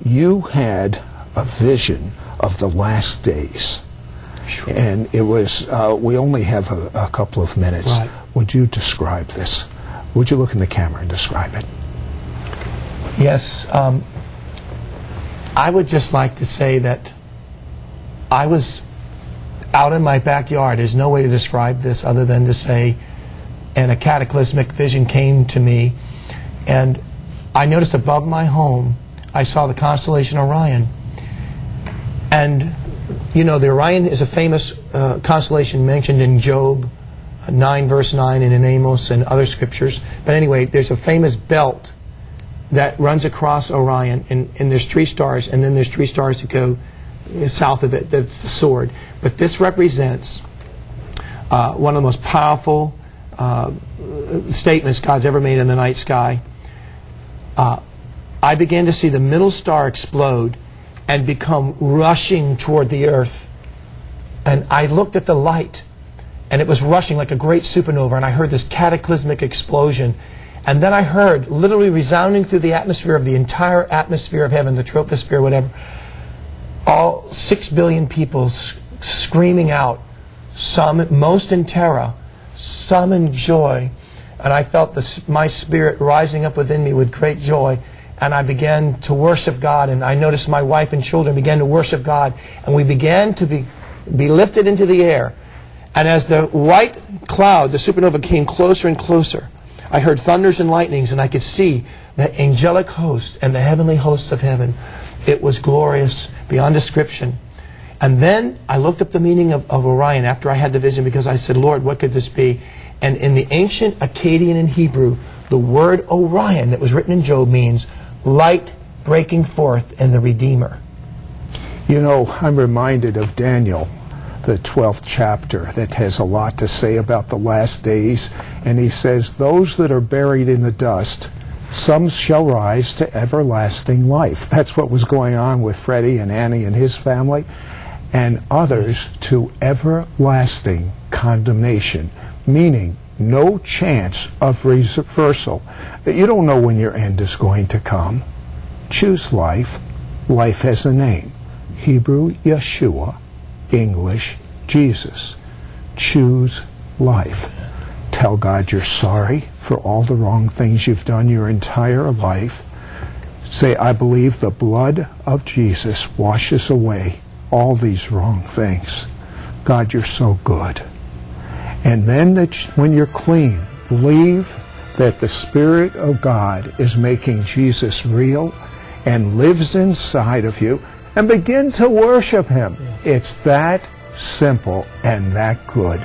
you had a vision of the last days. Sure. And it was, we only have a couple of minutes. Right. Would you describe this? Would you look in the camera and describe it? Yes. I would just like to say that I was out in my backyard. There's no way to describe this other than to say, and a cataclysmic vision came to me, and I noticed above my home, I saw the constellation Orion. And, you know, the Orion is a famous constellation mentioned in Job 9, verse 9, and in Amos and other scriptures. But anyway, there's a famous belt that runs across Orion, and there's 3 stars, and then there's 3 stars that go south of it. That's the sword. But this represents one of the most powerful statements God's ever made in the night sky. I began to see the middle star explode and become rushing toward the earth. And I looked at the light, and it was rushing like a great supernova, and I heard this cataclysmic explosion. And then I heard, literally resounding through the atmosphere of the entire atmosphere of heaven, the troposphere, whatever, all 6 billion people screaming out, some, most in terror, some in joy. And I felt my spirit rising up within me with great joy. And I began to worship God, and I noticed my wife and children began to worship God, and we began to be lifted into the air. And as the white cloud, the supernova, came closer and closer, I heard thunders and lightnings, and I could see the angelic hosts and the heavenly hosts of heaven. It was glorious beyond description. And then I looked up the meaning of Orion after I had the vision, because I said, Lord, what could this be? And in the ancient Akkadian and Hebrew, the word Orion that was written in Job means light breaking forth in the Redeemer. You know, I'm reminded of Daniel, the 12th chapter, that has a lot to say about the last days. And he says, those that are buried in the dust, some shall rise to everlasting life. That's what was going on with Freddy and Annie and his family. And others to everlasting condemnation, meaning no chance of reversal. You don't know when your end is going to come. Choose life. Life has a name. Hebrew, Yeshua. English, Jesus. Choose life. Tell God you're sorry for all the wrong things you've done your entire life. Say, I believe the blood of Jesus washes away all these wrong things. God, you're so good. And then when you're clean, believe that the Spirit of God is making Jesus real and lives inside of you, and begin to worship Him. Yes. It's that simple and that good.